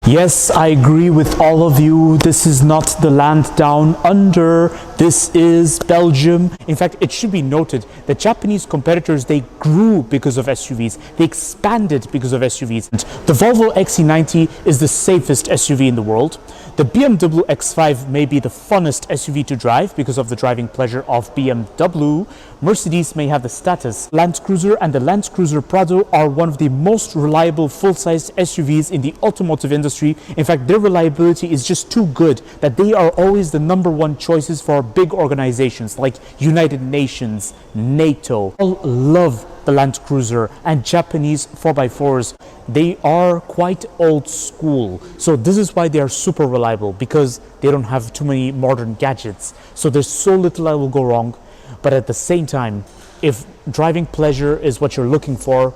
Yes, I agree with all of you. This is not the land down under. This is Belgium. In fact, it should be noted that Japanese competitors, they grew because of SUVs. They expanded because of SUVs. The Volvo XC90 is the safest SUV in the world. The BMW X5 may be the funnest SUV to drive because of the driving pleasure of BMW. Mercedes may have the status. Land Cruiser and the Land Cruiser Prado are one of the most reliable full-sized SUVs in the automotive industry. In fact, their reliability is just too good that they are always the #1 choices for big organizations like United Nations, NATO. All love the Land Cruiser and Japanese 4x4s. They are quite old school. So this is why they are super reliable, because they don't have too many modern gadgets. So there's so little that will go wrong. But at the same time, if driving pleasure is what you're looking for,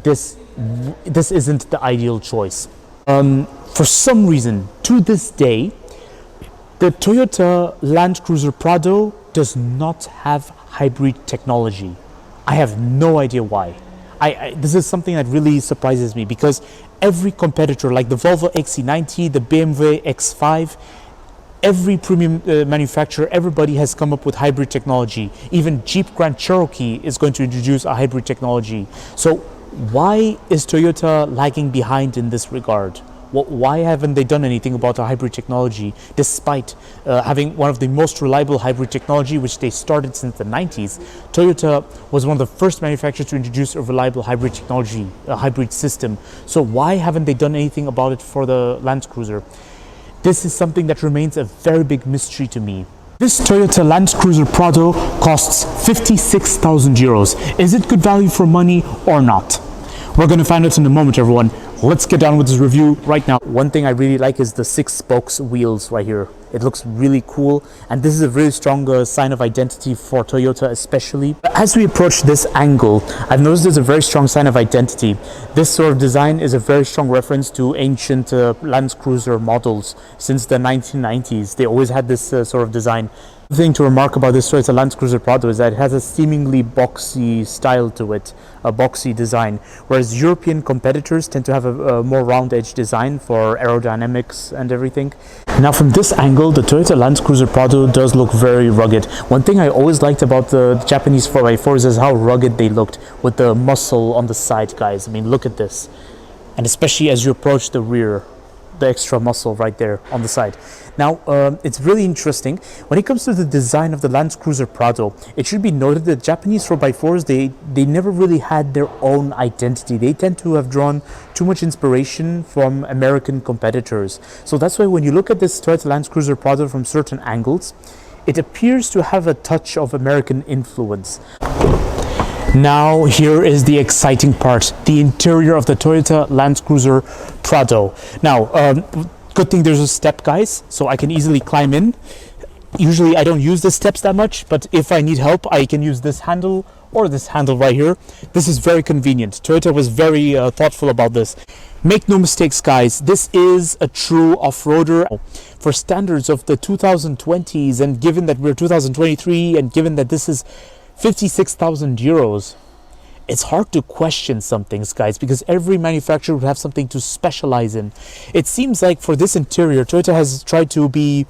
this isn't the ideal choice. For some reason, to this day, the Toyota Land Cruiser Prado does not have hybrid technology. I have no idea why. This is something that really surprises me, because every competitor, like the Volvo XC90, the BMW X5, every premium manufacturer, everybody has come up with hybrid technology. Even Jeep Grand Cherokee is going to introduce a hybrid technology. So why is Toyota lagging behind in this regard? Why haven't they done anything about a hybrid technology, despite having one of the most reliable hybrid technology, which they started since the 90s? Toyota was one of the first manufacturers to introduce a reliable hybrid technology, a hybrid system. So why haven't they done anything about it for the Land Cruiser? This is something that remains a very big mystery to me. This Toyota Land Cruiser Prado costs 56,000 euros. Is it good value for money or not? We're going to find out in a moment, everyone. Let's get down with this review right now. One thing I really like is the 6 spokes wheels right here. It looks really cool, and this is a really strong sign of identity for Toyota especially. As we approach this angle, I've noticed there's a very strong sign of identity. This sort of design is a very strong reference to ancient Land Cruiser models since the 1990s. They always had this sort of design. The thing to remark about this Toyota Land Cruiser Prado is that it has a seemingly boxy style to it, a boxy design, whereas European competitors tend to have a more round edge design for aerodynamics and everything. Now from this angle, the Toyota Land Cruiser Prado does look very rugged. One thing I always liked about the Japanese 4x4s is how rugged they looked with the muscle on the side, guys. I mean, look at this. And especially as you approach the rear, the extra muscle right there on the side. Now, it's really interesting. When it comes to the design of the Land Cruiser Prado, it should be noted that Japanese 4x4s, they never really had their own identity. They tend to have drawn too much inspiration from American competitors. So that's why when you look at this Toyota Land Cruiser Prado from certain angles, it appears to have a touch of American influence. Now here is the exciting part, the interior of the Toyota Land Cruiser Prado. Now, good thing there's a step, guys, so I can easily climb in. Usually I don't use the steps that much, but if I need help, I can use this handle or this handle right here. This is very convenient. Toyota was very thoughtful about this. Make no mistakes, guys, this is a true off-roader. For standards of the 2020s, and given that we're 2023, and given that this is 56,000 euros, it's hard to question some things, guys, because every manufacturer would have something to specialize in. It seems like for this interior, Toyota has tried to be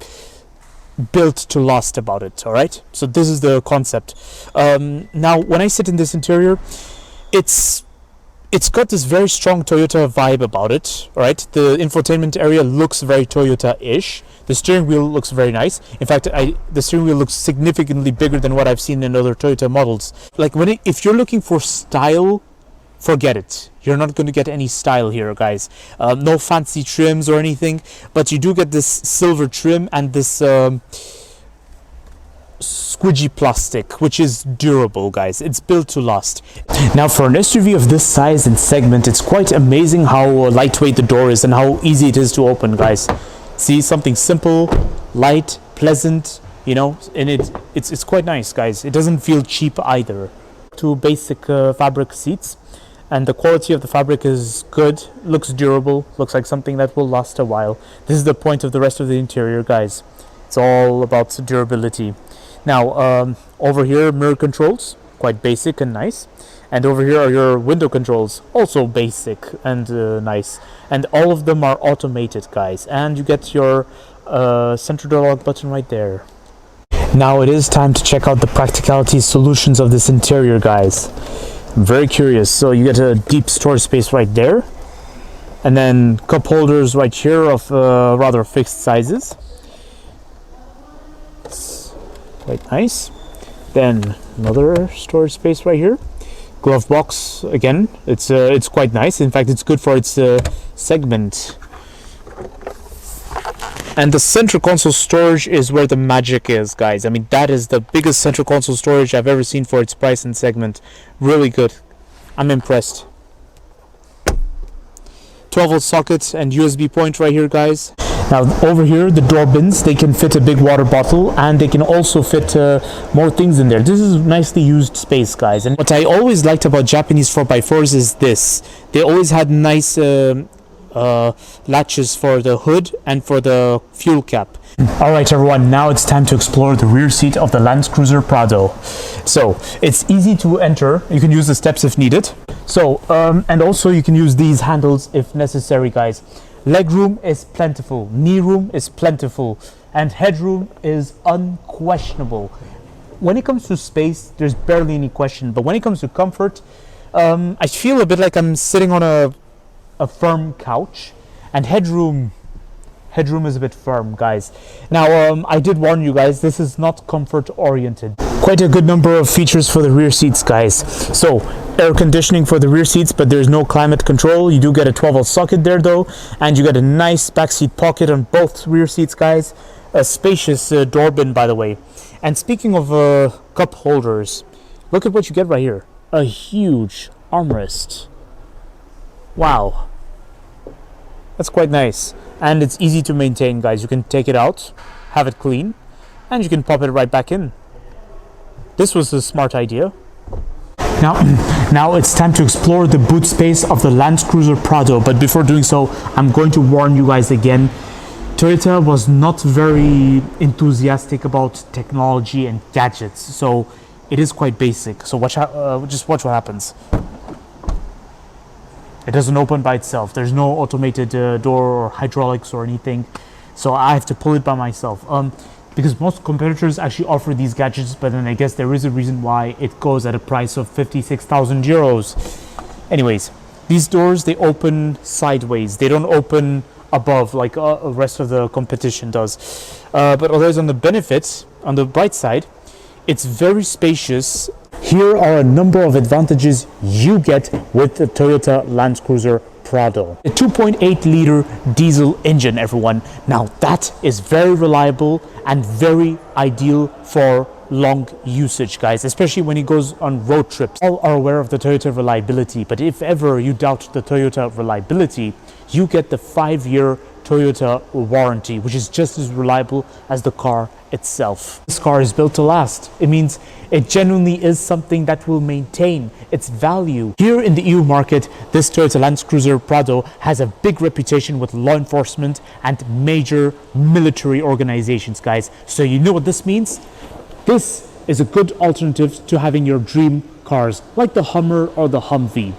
built to last about it, all right? So this is the concept. Now, when I sit in this interior, it's got this very strong Toyota vibe about it, all right? The infotainment area looks very Toyota-ish. The steering wheel looks very nice. In fact, the steering wheel looks significantly bigger than what I've seen in other Toyota models. Like if you're looking for style, forget it. You're not going to get any style here, guys. No fancy trims or anything, but you do get this silver trim and this squidgy plastic, which is durable, guys. It's built to last. Now, for an SUV of this size and segment, it's quite amazing how lightweight the door is and how easy it is to open, guys. See, something simple, light, pleasant, you know, and it's quite nice, guys. It doesn't feel cheap either. Two basic fabric seats, and the quality of the fabric is good, looks durable, looks like something that will last a while. This is the point of the rest of the interior, guys. It's all about durability. Now, over here, mirror controls, quite basic and nice. And over here are your window controls, also basic and nice. And all of them are automated, guys. And you get your center door lock button right there. Now it is time to check out the practicality solutions of this interior, guys. I'm very curious. So you get a deep storage space right there. And then cup holders right here of rather fixed sizes. It's quite nice. Then another storage space right here. Glove box again. It's quite nice. In fact, it's good for its segment. And the center console storage is where the magic is, guys. I mean, that is the biggest center console storage I've ever seen for its price and segment. Really good. I'm impressed. 12-volt socket and USB point right here, guys. Now over here, the door bins, they can fit a big water bottle, and they can also fit more things in there. This is nicely used space, guys. And what I always liked about Japanese 4x4s is this. They always had nice latches for the hood and for the fuel cap. Alright everyone, now it's time to explore the rear seat of the Land Cruiser Prado. So, it's easy to enter. You can use the steps if needed. So, and also you can use these handles if necessary, guys. Legroom is plentiful, knee room is plentiful, and headroom is unquestionable. When it comes to space, there's barely any question, but when it comes to comfort, I feel a bit like I'm sitting on a firm couch, and headroom is a bit firm, guys. Now I did warn you guys, this is not comfort oriented. Quite a good number of features for the rear seats, guys. So air conditioning for the rear seats, but there's no climate control. You do get a 12-volt socket there though, and you get a nice backseat pocket on both rear seats, guys. A spacious door bin, by the way. And speaking of cup holders, look at what you get right here. A huge armrest. Wow, that's quite nice. And it's easy to maintain, guys. You can take it out, have it clean, and you can pop it right back in. This was a smart idea. Now it's time to explore the boot space of the Land Cruiser Prado. But before doing so, I'm going to warn you guys again. Toyota was not very enthusiastic about technology and gadgets, so it is quite basic. So just watch what happens. It doesn't open by itself. There's no automated door or hydraulics or anything. So I have to pull it by myself. Because most competitors actually offer these gadgets, but then I guess there is a reason why it goes at a price of 56,000 euros. Anyways, these doors, they open sideways. They don't open above like the rest of the competition does. But otherwise, on the benefits, on the bright side, it's very spacious. Here are a number of advantages you get with the Toyota Land Cruiser Prado. A 2.8 liter diesel engine, everyone. Now that is very reliable and very ideal for long usage, guys, especially when it goes on road trips. All are aware of the Toyota reliability, but if ever you doubt the Toyota reliability, you get the 5-year Toyota warranty, which is just as reliable as the car itself. This car is built to last. It means it genuinely is something that will maintain its value. Here in the EU market, this Toyota Land Cruiser Prado has a big reputation with law enforcement and major military organizations, guys. So you know what this means? This is a good alternative to having your dream cars like the Hummer or the Humvee.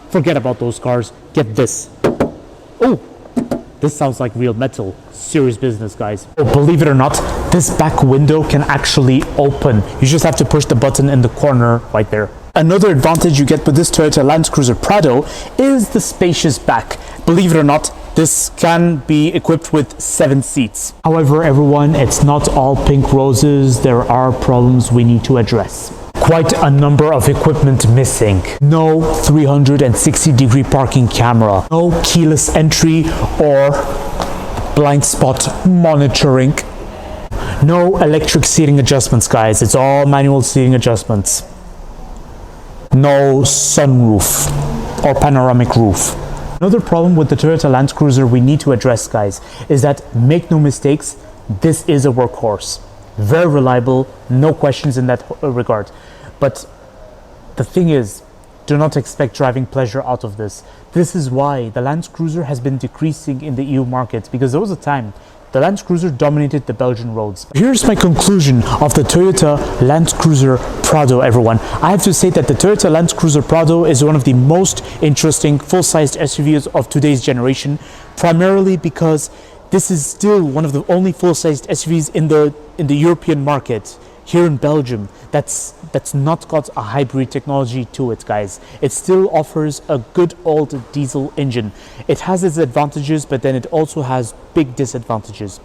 Forget about those cars. Get this. Oh, this sounds like real metal. Serious business, guys. Oh, believe it or not, this back window can actually open. You just have to push the button in the corner right there. Another advantage you get with this Toyota Land Cruiser Prado is the spacious back. Believe it or not, this can be equipped with 7 seats. However, everyone, it's not all pink roses. There are problems we need to address. Quite a number of equipment missing. No 360-degree parking camera. No keyless entry or blind spot monitoring. No electric seating adjustments, guys. It's all manual seating adjustments. No sunroof or panoramic roof. Another problem with the Toyota Land Cruiser we need to address, guys, is that, make no mistakes, this is a workhorse. Very reliable, no questions in that regard. But the thing is, do not expect driving pleasure out of this. This is why the Land Cruiser has been decreasing in the EU market, because there was a time the Land Cruiser dominated the Belgian roads. Here's my conclusion of the Toyota Land Cruiser Prado, everyone. I have to say that the Toyota Land Cruiser Prado is one of the most interesting full-sized SUVs of today's generation, primarily because this is still one of the only full-sized SUVs in the European market, here in Belgium, that's not got a hybrid technology to it, guys. It still offers a good old diesel engine. It has its advantages, but then it also has big disadvantages.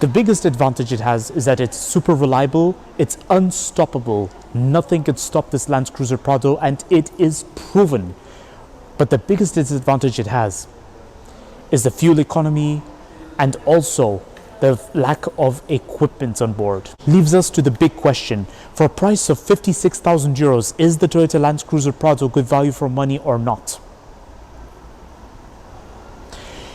The biggest advantage it has is that it's super reliable, it's unstoppable. Nothing can stop this Land Cruiser Prado, and it is proven. But the biggest disadvantage it has is the fuel economy and also the lack of equipment on board. Leaves us to the big question. For a price of 56,000 euros, is the Toyota Land Cruiser Prado good value for money or not?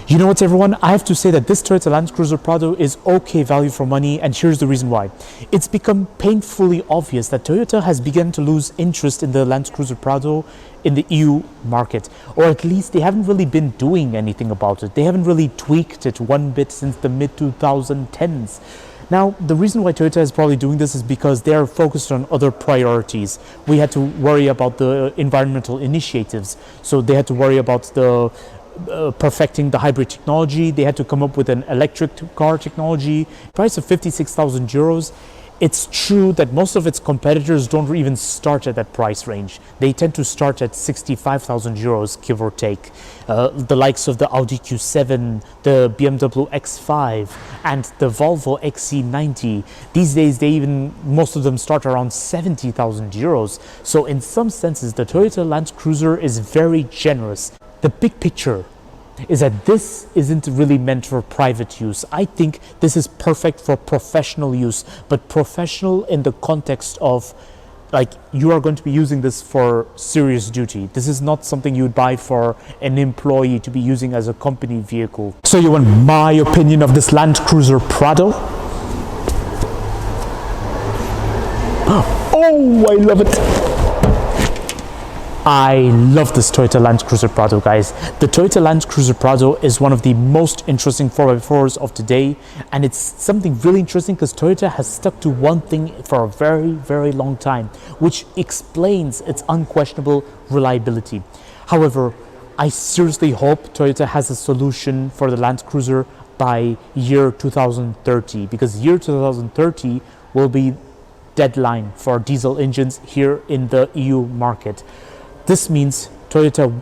You know what, everyone? I have to say that this Toyota Land Cruiser Prado is okay value for money, and here's the reason why. It's become painfully obvious that Toyota has begun to lose interest in the Land Cruiser Prado in the EU market, or at least they haven't really been doing anything about it. They haven't really tweaked it one bit since the mid-2010s. Now, the reason why Toyota is probably doing this is because they are focused on other priorities. We had to worry about the environmental initiatives, so they had to worry about the perfecting the hybrid technology. They had to come up with an electric car technology. Price of 56,000 euros. It's true that most of its competitors don't even start at that price range. They tend to start at 65,000 euros, give or take. The likes of the Audi Q7, the BMW X5, and the Volvo XC90. These days, most of them start around 70,000 euros. So in some senses, the Toyota Land Cruiser is very generous. The big picture is that this isn't really meant for private use. I think this is perfect for professional use, but professional in the context of, like, you are going to be using this for serious duty. This is not something you would buy for an employee to be using as a company vehicle. So you want my opinion of this Land Cruiser Prado? Oh, I love it. I love this Toyota Land Cruiser Prado, guys. The Toyota Land Cruiser Prado is one of the most interesting 4x4s of today, and it's something really interesting because Toyota has stuck to one thing for a very, very long time, which explains its unquestionable reliability. However, I seriously hope Toyota has a solution for the Land Cruiser by year 2030, because year 2030 will be deadline for diesel engines here in the EU market. This means Toyota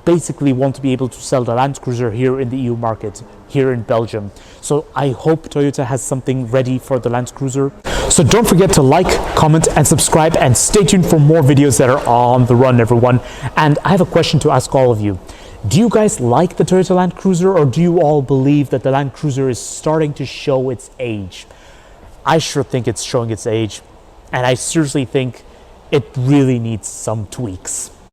basically won't be able to sell the Land Cruiser here in the EU market, here in Belgium. So I hope Toyota has something ready for the Land Cruiser. So don't forget to like, comment, and subscribe, and stay tuned for more videos that are on the run, everyone. And I have a question to ask all of you. Do you guys like the Toyota Land Cruiser, or do you all believe that the Land Cruiser is starting to show its age? I sure think it's showing its age, and I seriously think it really needs some tweaks.